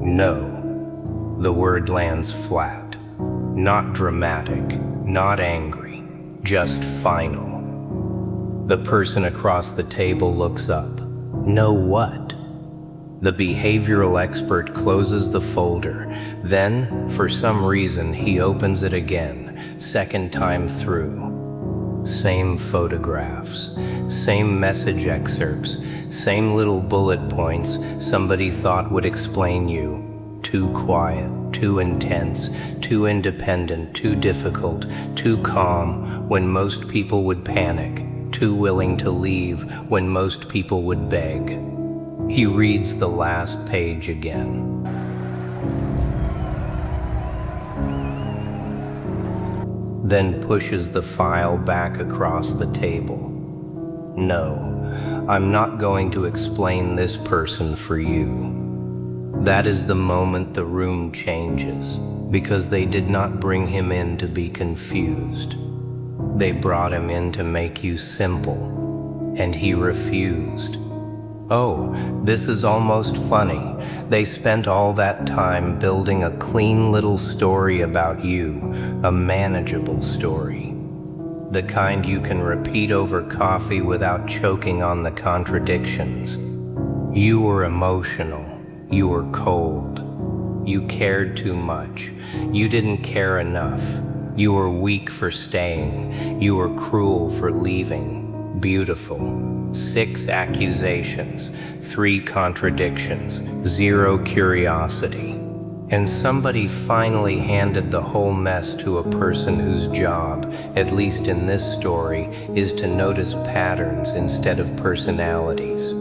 No. The word lands flat. Not dramatic, not angry, just final. The person across the table looks up. No what? The behavioral expert closes the folder. Then, for some reason, he opens it again, second time through. Same photographs, same message excerpts, same little bullet points somebody thought would explain you. Too quiet, too intense, too independent, too difficult, too calm when most people would panic, too willing to leave when most people would beg. He reads the last page again. Then pushes the file back across the table. No, I'm not going to explain this person for you. That is the moment the room changes, because they did not bring him in to be confused. They brought him in to make you simple, and he refused. Oh, this is almost funny. They spent all that time building a clean little story about you, a manageable story. The kind you can repeat over coffee without choking on the contradictions. You were emotional. You were cold. You cared too much. You didn't care enough. You were weak for staying. You were cruel for leaving. Beautiful. 6 accusations, 3 contradictions, 0 curiosity. And somebody finally handed the whole mess to a person whose job, at least in this story, is to notice patterns instead of personalities.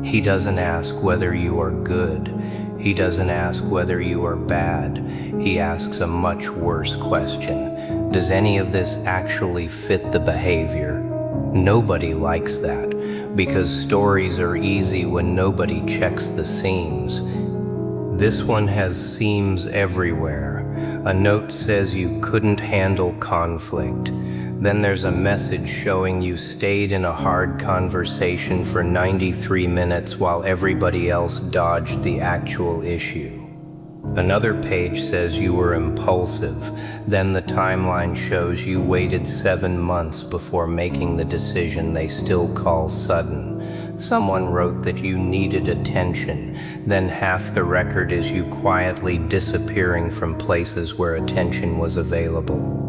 He doesn't ask whether you are good. He doesn't ask whether you are bad. He asks a much worse question. Does any of this actually fit the behavior? Nobody likes that, because stories are easy when nobody checks the seams. This one has seams everywhere. A note says you couldn't handle conflict. Then there's a message showing you stayed in a hard conversation for 93 minutes while everybody else dodged the actual issue. Another page says you were impulsive. Then the timeline shows you waited 7 months before making the decision they still call sudden. Someone wrote that you needed attention. Then half the record is you quietly disappearing from places where attention was available.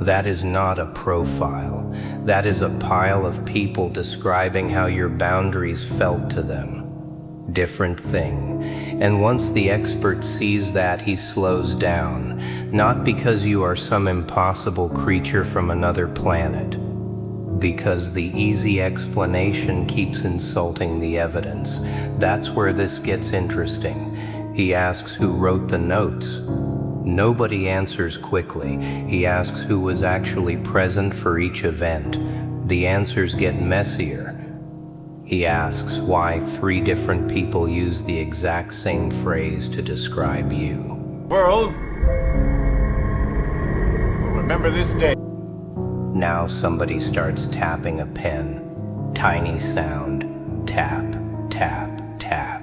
That is not a profile. That is a pile of people describing how your boundaries felt to them. Different thing. And once the expert sees that, he slows down, not because you are some impossible creature from another planet, because the easy explanation keeps insulting the evidence. That's where this gets interesting. He asks who wrote the notes. Nobody answers quickly. He asks who was actually present for each event. The answers get messier. He asks why 3 different people use the exact same phrase to describe you. World will remember this day. Now somebody starts tapping a pen. Tiny sound. Tap, tap, tap.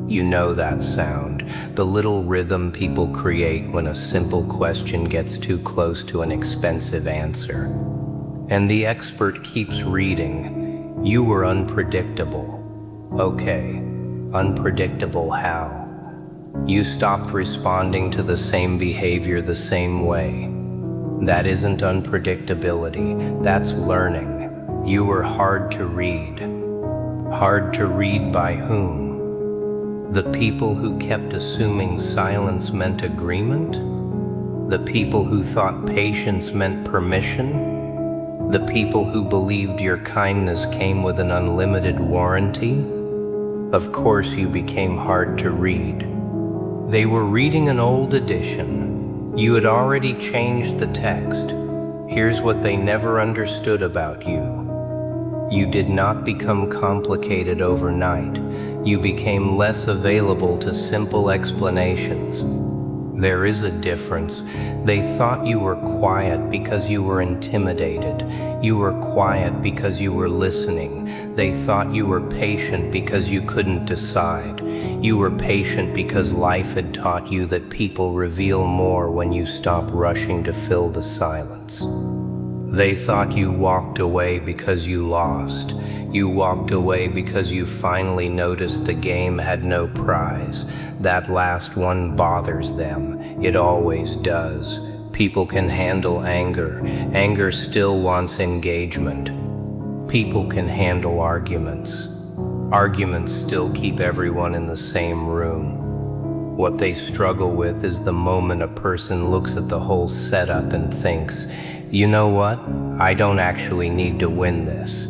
You know that sound, the little rhythm people create when a simple question gets too close to an expensive answer. And the expert keeps reading. You were unpredictable. Okay, unpredictable how? You stopped responding to the same behavior the same way. That isn't unpredictability, that's learning. You were hard to read. Hard to read by whom? The people who kept assuming silence meant agreement? The people who thought patience meant permission? The people who believed your kindness came with an unlimited warranty? Of course you became hard to read. They were reading an old edition. You had already changed the text. Here's what they never understood about you. You did not become complicated overnight. You became less available to simple explanations. There is a difference. They thought you were quiet because you were intimidated. You were quiet because you were listening. They thought you were patient because you couldn't decide. You were patient because life had taught you that people reveal more when you stop rushing to fill the silence. They thought you walked away because you lost. You walked away because you finally noticed the game had no prize. That last one bothers them. It always does. People can handle anger. Anger still wants engagement. People can handle arguments. Arguments still keep everyone in the same room. What they struggle with is the moment a person looks at the whole setup and thinks, you know what? I don't actually need to win this.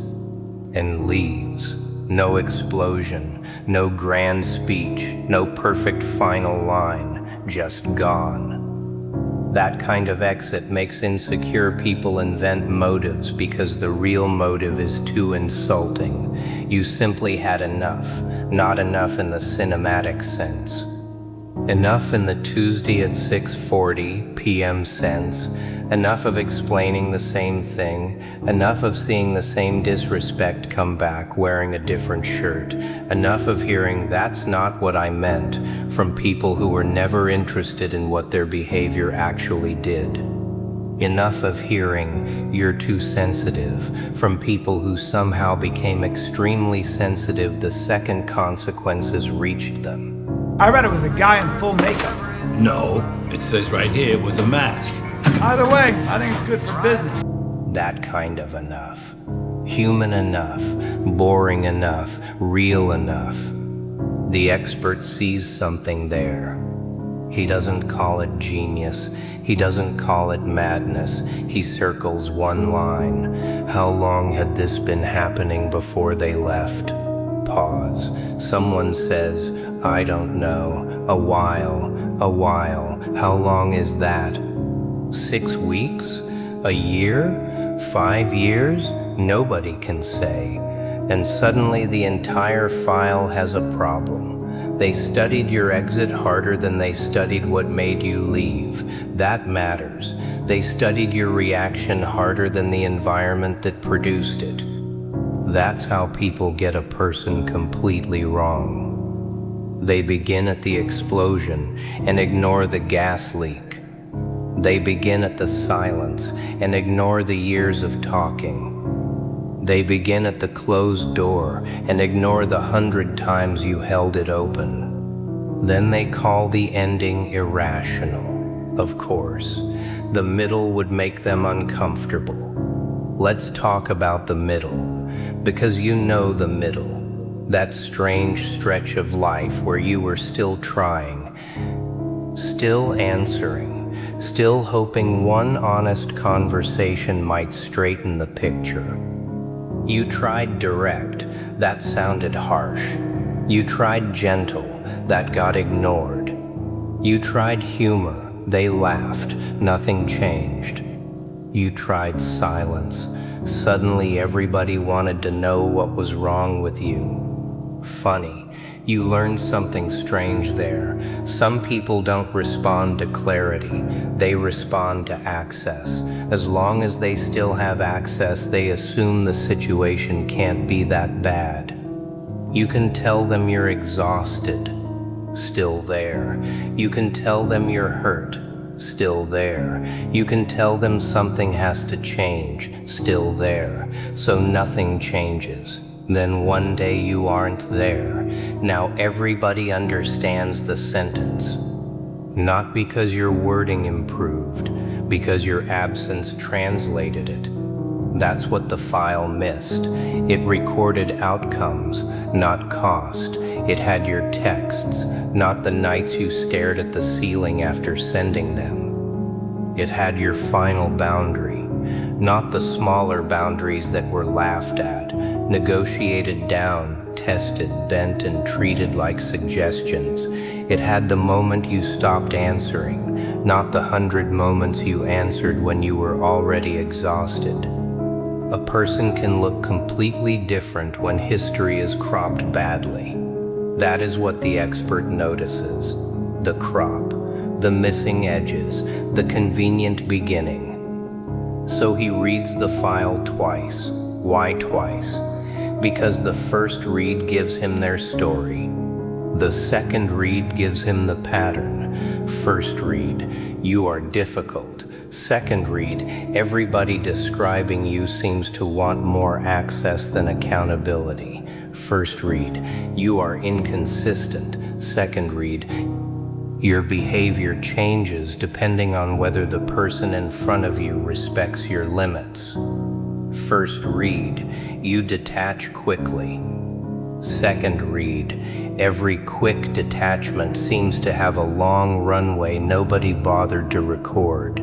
And leaves. No explosion, no grand speech, no perfect final line, just gone. That kind of exit makes insecure people invent motives because the real motive is too insulting. You simply had enough, not enough in the cinematic sense. Enough in the Tuesday at 6:40 p.m. sense, enough of explaining the same thing, enough of seeing the same disrespect come back wearing a different shirt, enough of hearing "that's not what I meant" from people who were never interested in what their behavior actually did. Enough of hearing "you're too sensitive" from people who somehow became extremely sensitive the second consequences reached them. I read it was a guy in full makeup. No, it says right here it was a mask. Either way, I think it's good for business. That kind of enough. Human enough, boring enough, real enough. The expert sees something there. He doesn't call it genius. He doesn't call it madness. He circles one line. How long had this been happening before they left? Pause. Someone says, I don't know. A while. How long is that? 6 weeks? A year? 5 years? Nobody can say. And suddenly the entire file has a problem. They studied your exit harder than they studied what made you leave. That matters. They studied your reaction harder than the environment that produced it. That's how people get a person completely wrong. They begin at the explosion and ignore the gas leak. They begin at the silence and ignore the years of talking. They begin at the closed door and ignore the 100 times you held it open. Then they call the ending irrational. Of course, the middle would make them uncomfortable. Let's talk about the middle, because you know the middle. That strange stretch of life where you were still trying, still answering, still hoping one honest conversation might straighten the picture. You tried direct, that sounded harsh. You tried gentle, that got ignored. You tried humor, they laughed, nothing changed. You tried silence. Suddenly everybody wanted to know what was wrong with you. Funny, you learned something strange there. Some people don't respond to clarity, they respond to access. As long as they still have access, they assume the situation can't be that bad. You can tell them you're exhausted, still there. You can tell them you're hurt, still there. You can tell them something has to change, still there. So nothing changes. Then one day you aren't there. Now everybody understands the sentence. Not because your wording improved, because your absence translated it. That's what the file missed. It recorded outcomes, not cost. It had your texts, not the nights you stared at the ceiling after sending them. It had your final boundary, not the smaller boundaries that were laughed at, negotiated down, tested, bent, and treated like suggestions. It had the moment you stopped answering, not the 100 moments you answered when you were already exhausted. A person can look completely different when history is cropped badly. That is what the expert notices. The crop, the missing edges, the convenient beginning. So he reads the file twice. Why twice? Because the first read gives him their story. The second read gives him the pattern. First read, you are difficult. Second read, everybody describing you seems to want more access than accountability. First read, you are inconsistent. Second read, your behavior changes depending on whether the person in front of you respects your limits. First read, you detach quickly. Second read, every quick detachment seems to have a long runway nobody bothered to record.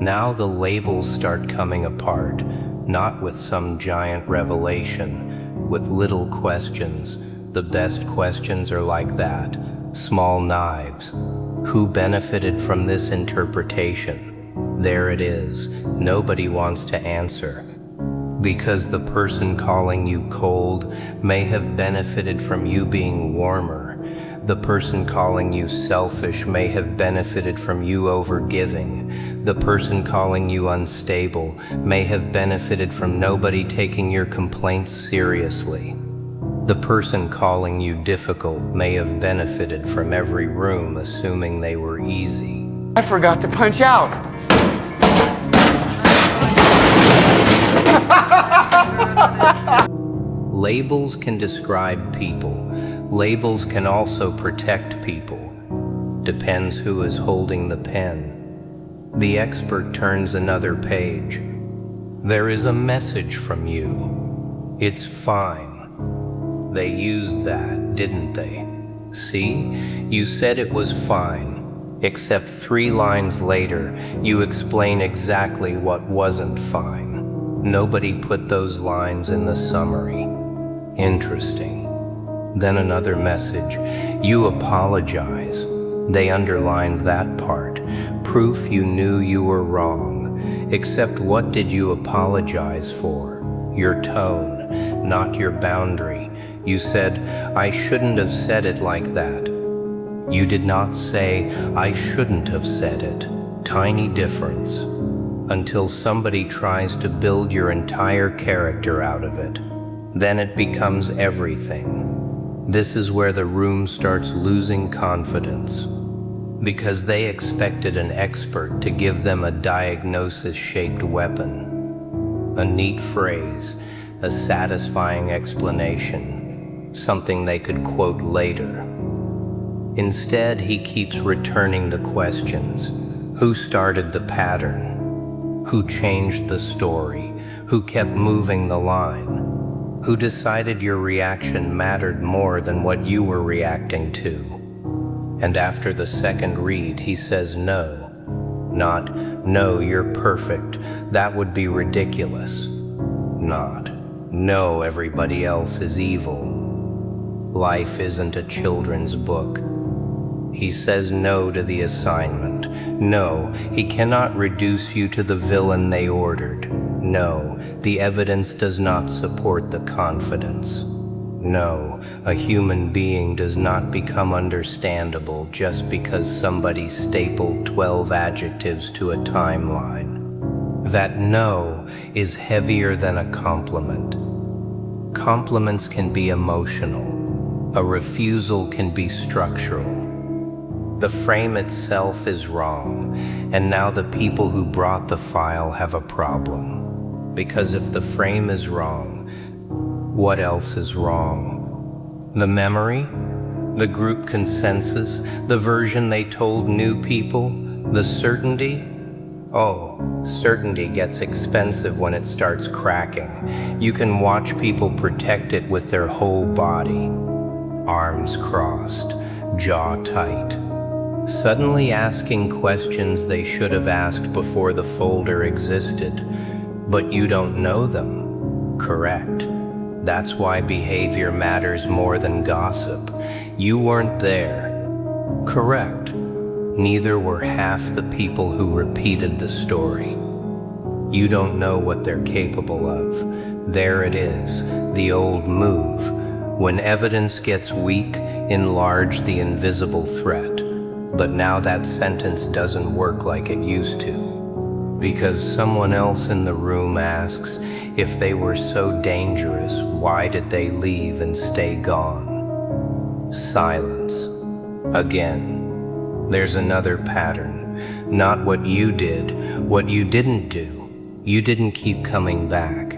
Now the labels start coming apart, not with some giant revelation, with little questions. The best questions are like that, small knives. Who benefited from this interpretation? There it is, nobody wants to answer. Because the person calling you cold may have benefited from you being warmer. The person calling you selfish may have benefited from you overgiving. The person calling you unstable may have benefited from nobody taking your complaints seriously. The person calling you difficult may have benefited from every room assuming they were easy. I forgot to punch out. Labels can describe people. Labels can also protect people. Depends who is holding the pen. The expert turns another page. There is a message from you. It's fine. They used that, didn't they? See? You said it was fine. Except 3 lines later, you explain exactly what wasn't fine. Nobody put those lines in the summary. Interesting. Then another message. You apologize. They underlined that part. Proof you knew you were wrong. Except what did you apologize for? Your tone, not your boundary. You said, I shouldn't have said it like that. You did not say, I shouldn't have said it. Tiny difference. Until somebody tries to build your entire character out of it. Then it becomes everything. This is where the room starts losing confidence. Because they expected an expert to give them a diagnosis-shaped weapon. A neat phrase, a satisfying explanation, something they could quote later. Instead, he keeps returning the questions. Who started the pattern? Who changed the story? Who kept moving the line? Who decided your reaction mattered more than what you were reacting to? And after the second read, he says no. Not, no, you're perfect. That would be ridiculous. Not, no, everybody else is evil. Life isn't a children's book. He says no to the assignment. No, he cannot reduce you to the villain they ordered. No, the evidence does not support the confidence. No, a human being does not become understandable just because somebody stapled 12 adjectives to a timeline. That no is heavier than a compliment. Compliments can be emotional. A refusal can be structural. The frame itself is wrong, and now the people who brought the file have a problem. Because if the frame is wrong, what else is wrong? The memory? The group consensus? The version they told new people? The certainty? Oh, certainty gets expensive when it starts cracking. You can watch people protect it with their whole body. Arms crossed, jaw tight. Suddenly asking questions they should have asked before the folder existed. But you don't know them. Correct. That's why behavior matters more than gossip. You weren't there. Correct. Neither were half the people who repeated the story. You don't know what they're capable of. There it is, the old move. When evidence gets weak, enlarge the invisible threat. But now that sentence doesn't work like it used to. Because someone else in the room asks, if they were so dangerous, why did they leave and stay gone? Silence. Again. There's another pattern. Not what you did, what you didn't do. You didn't keep coming back.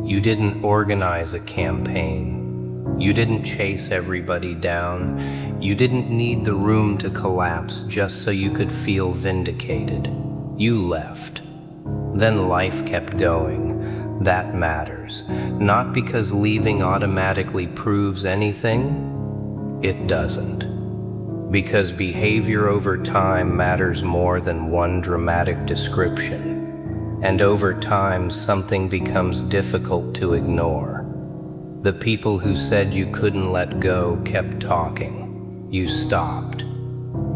You didn't organize a campaign. You didn't chase everybody down. You didn't need the room to collapse just so you could feel vindicated. You left. Then life kept going. That matters. Not because leaving automatically proves anything. It doesn't. Because behavior over time matters more than one dramatic description. And over time, something becomes difficult to ignore. The people who said you couldn't let go kept talking. You stopped.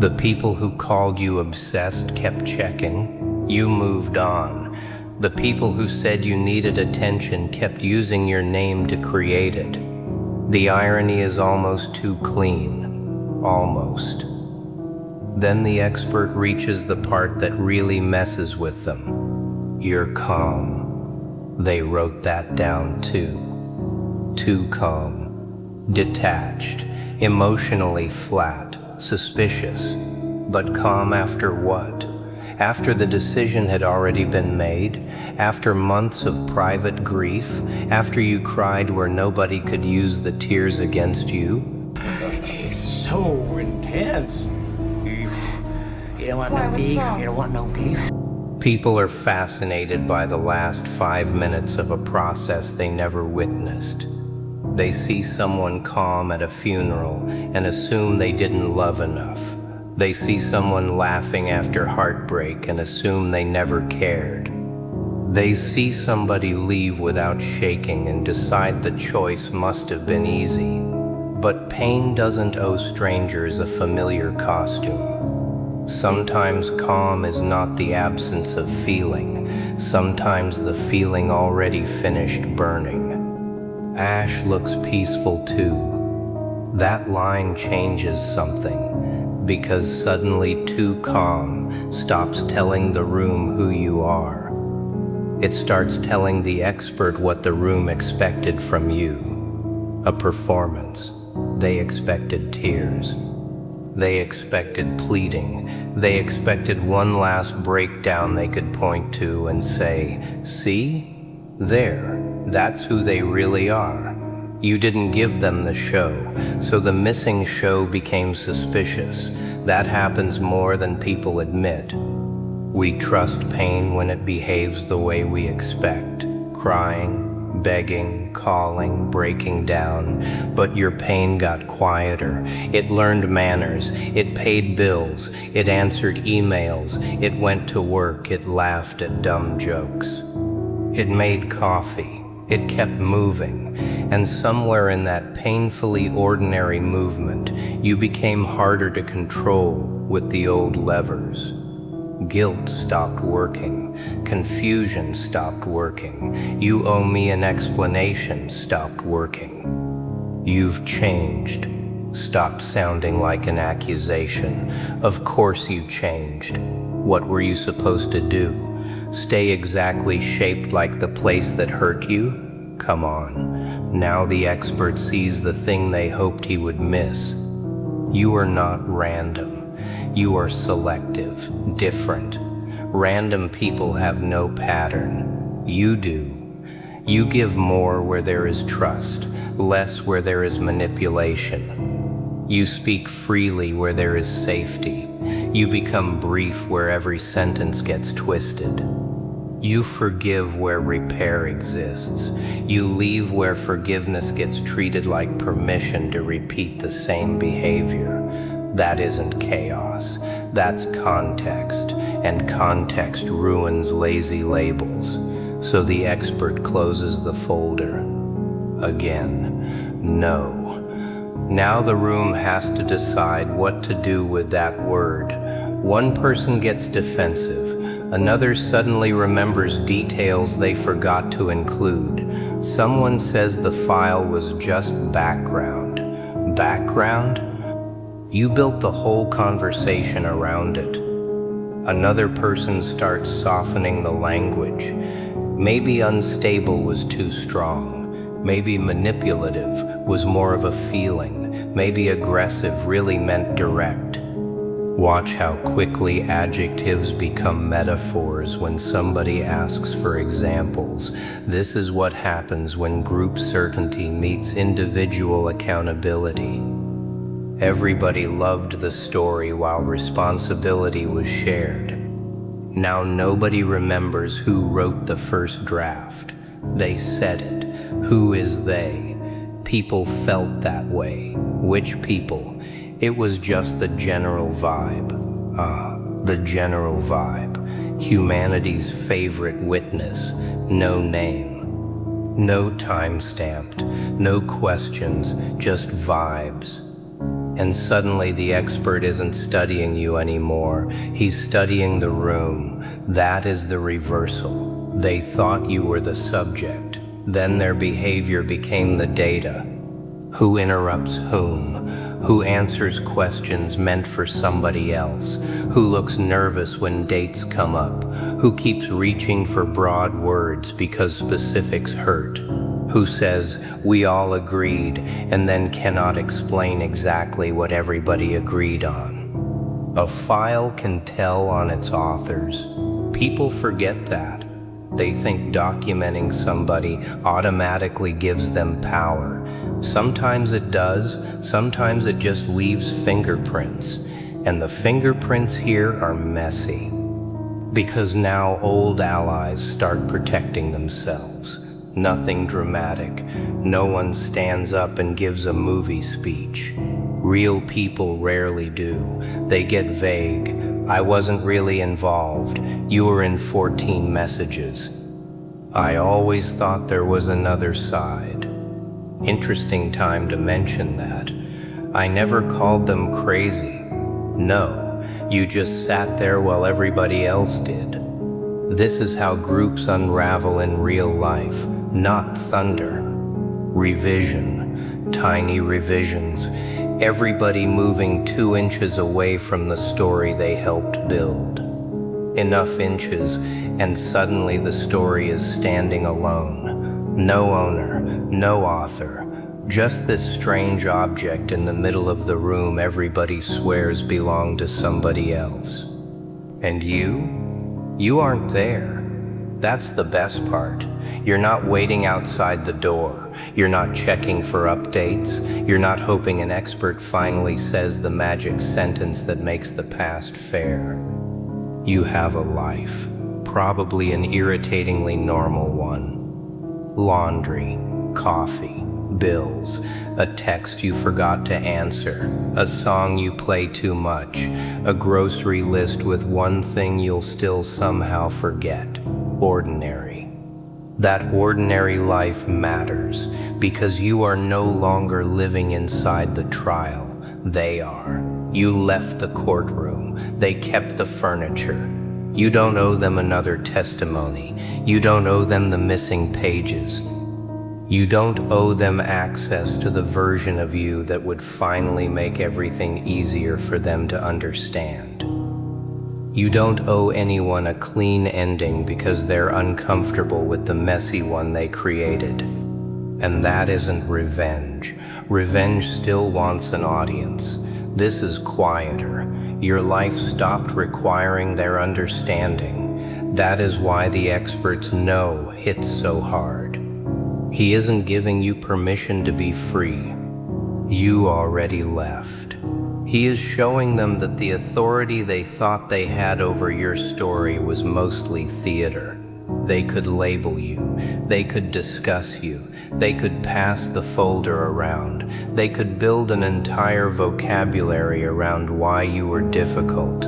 The people who called you obsessed kept checking. You moved on. The people who said you needed attention kept using your name to create it. The irony is almost too clean. Almost. Then the expert reaches the part that really messes with them. You're calm. They wrote that down too. Too calm. Detached. Emotionally flat. Suspicious. But calm after what? After the decision had already been made? After months of private grief? After you cried where nobody could use the tears against you? So intense. You don't want no beef. You don't want no beef. People are fascinated by the last 5 minutes of a process they never witnessed. They see someone calm at a funeral and assume they didn't love enough. They see someone laughing after heartbreak and assume they never cared. They see somebody leave without shaking and decide the choice must have been easy. But pain doesn't owe strangers a familiar costume. Sometimes calm is not the absence of feeling. Sometimes the feeling already finished burning. Ash looks peaceful too. That line changes something, because suddenly too calm stops telling the room who you are. It starts telling the expert what the room expected from you. A performance. They expected tears. They expected pleading. They expected one last breakdown they could point to and say, "See? There. That's who they really are." You didn't give them the show, so the missing show became suspicious. That happens more than people admit. We trust pain when it behaves the way we expect, crying, begging, calling, breaking down. But your pain got quieter. It learned manners. It paid bills. It answered emails. It went to work. It laughed at dumb jokes. It made coffee. It kept moving. And somewhere in that painfully ordinary movement, you became harder to control with the old levers. Guilt stopped working. Confusion stopped working. You owe me an explanation stopped working. You've changed. Stopped sounding like an accusation. Of course you changed. What were you supposed to do? Stay exactly shaped like the place that hurt you? Come on. Now the expert sees the thing they hoped he would miss. You are not random. You are selective, different. Random people have no pattern. You do. You give more where there is trust, less where there is manipulation. You speak freely where there is safety. You become brief where every sentence gets twisted. You forgive where repair exists. You leave where forgiveness gets treated like permission to repeat the same behavior. That isn't chaos. That's context, and context ruins lazy labels. So the expert closes the folder. Again, no. Now the room has to decide what to do with that word. One person gets defensive. Another suddenly remembers details they forgot to include. Someone says the file was just background. Background? You built the whole conversation around it. Another person starts softening the language. Maybe unstable was too strong. Maybe manipulative was more of a feeling. mean, maybe aggressive really meant direct. Watch how quickly adjectives become metaphors when somebody asks for examples. This is what happens when group certainty meets individual accountability. Everybody loved the story while responsibility was shared. Now nobody remembers who wrote the first draft. They said it. Who is they? People felt that way. Which people? It was just the general vibe. The general vibe. Humanity's favorite witness. No name. No time-stamped. No questions. Just vibes. And suddenly the expert isn't studying you anymore. He's studying the room. That is the reversal. They thought you were the subject. Then their behavior became the data. Who interrupts whom? Who answers questions meant for somebody else? Who looks nervous when dates come up? Who keeps reaching for broad words because specifics hurt? Who says, "We all agreed," and then cannot explain exactly what everybody agreed on? A file can tell on its authors. People forget that. They think documenting somebody automatically gives them power. Sometimes it does, sometimes it just leaves fingerprints. And the fingerprints here are messy. Because now old allies start protecting themselves. Nothing dramatic. No one stands up and gives a movie speech. Real people rarely do. They get vague. I wasn't really involved. You were in 14 messages. I always thought there was another side. Interesting time to mention that. I never called them crazy. No, you just sat there while everybody else did. This is how groups unravel in real life, not thunder. Revision, tiny revisions. Everybody moving 2 inches away from the story they helped build. Enough inches, and suddenly the story is standing alone. No owner, no author, just this strange object in the middle of the room everybody swears belonged to somebody else. And you aren't there. That's the best part. You're not waiting outside the door. You're not checking for updates. You're not hoping an expert finally says the magic sentence that makes the past fair. You have a life, probably an irritatingly normal one. Laundry, coffee, bills, a text you forgot to answer, a song you play too much, a grocery list with one thing you'll still somehow forget. Ordinary. That ordinary life matters because you are no longer living inside the trial. They are. You left the courtroom. They kept the furniture. You don't owe them another testimony. You don't owe them the missing pages. You don't owe them access to the version of you that would finally make everything easier for them to understand. You don't owe anyone a clean ending because they're uncomfortable with the messy one they created. And that isn't revenge. Revenge still wants an audience. This is quieter. Your life stopped requiring their understanding. That is why the expert's no hits so hard. He isn't giving you permission to be free. You already left. He is showing them that the authority they thought they had over your story was mostly theater. They could label you. They could discuss you. They could pass the folder around. They could build an entire vocabulary around why you were difficult,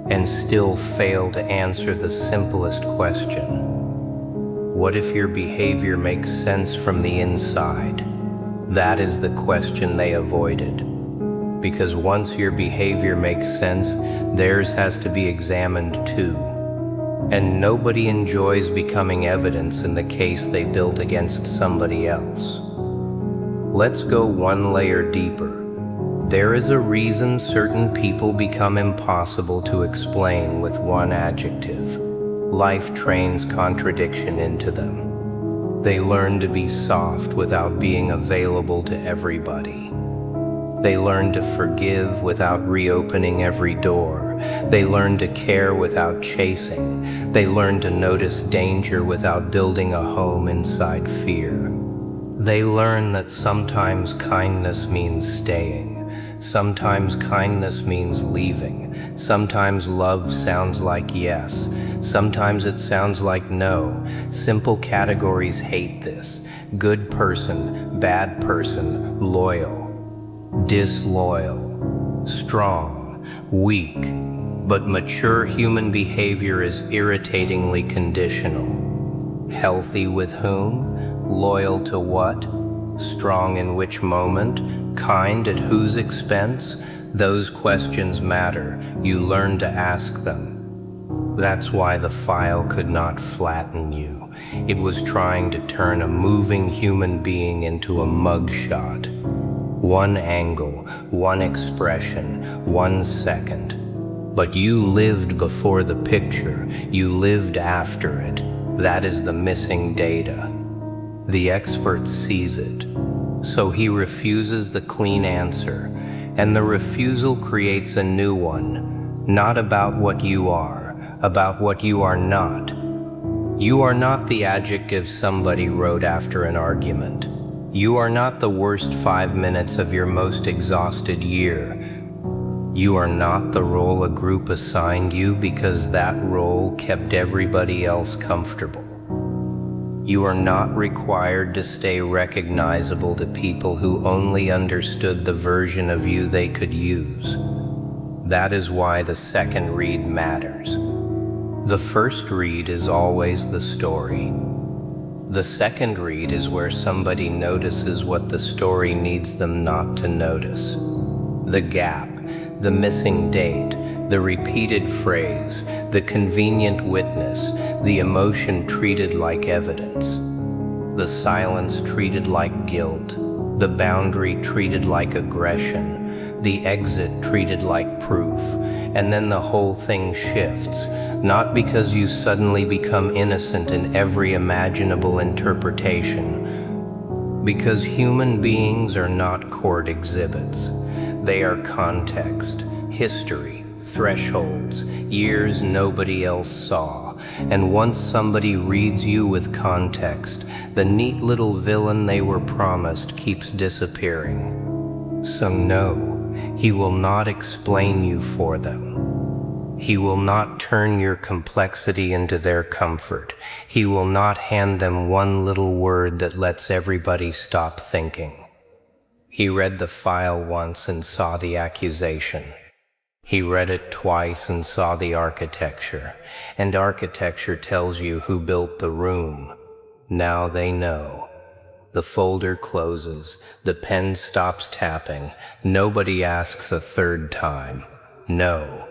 and still fail to answer the simplest question. What if your behavior makes sense from the inside? That is the question they avoided. Because once your behavior makes sense, theirs has to be examined too. And nobody enjoys becoming evidence in the case they built against somebody else. Let's go one layer deeper. There is a reason certain people become impossible to explain with one adjective. Life trains contradiction into them. They learn to be soft without being available to everybody. They learn to forgive without reopening every door. They learn to care without chasing. They learn to notice danger without building a home inside fear. They learn that sometimes kindness means staying. Sometimes kindness means leaving. Sometimes love sounds like yes. Sometimes it sounds like no. Simple categories hate this. Good person, bad person, loyal, disloyal, strong, weak. But mature human behavior is irritatingly conditional. Healthy with whom? Loyal to what? Strong in which moment? Kind at whose expense? Those questions matter. You learn to ask them. That's why the file could not flatten you. It was trying to turn a moving human being into a mugshot. One angle, one expression, 1 second. But you lived before the picture. You lived after it. That is the missing data. The expert sees it. So he refuses the clean answer, and the refusal creates a new one, not about what you are, about what you are not. You are not the adjective somebody wrote after an argument. You are not the worst 5 minutes of your most exhausted year. You are not the role a group assigned you because that role kept everybody else comfortable. You are not required to stay recognizable to people who only understood the version of you they could use. That is why the second read matters. The first read is always the story. The second read is where somebody notices what the story needs them not to notice. The gap, the missing date, the repeated phrase, the convenient witness, the emotion treated like evidence, the silence treated like guilt, the boundary treated like aggression, the exit treated like proof, and then the whole thing shifts, not because you suddenly become innocent in every imaginable interpretation, because human beings are not court exhibits. They are context, history, thresholds, years nobody else saw. And once somebody reads you with context, the neat little villain they were promised keeps disappearing. So no, he will not explain you for them. He will not turn your complexity into their comfort. He will not hand them one little word that lets everybody stop thinking. He read the file once and saw the accusation. He read it twice and saw the architecture. And architecture tells you who built the room. Now they know. The folder closes. The pen stops tapping. Nobody asks a third time. No.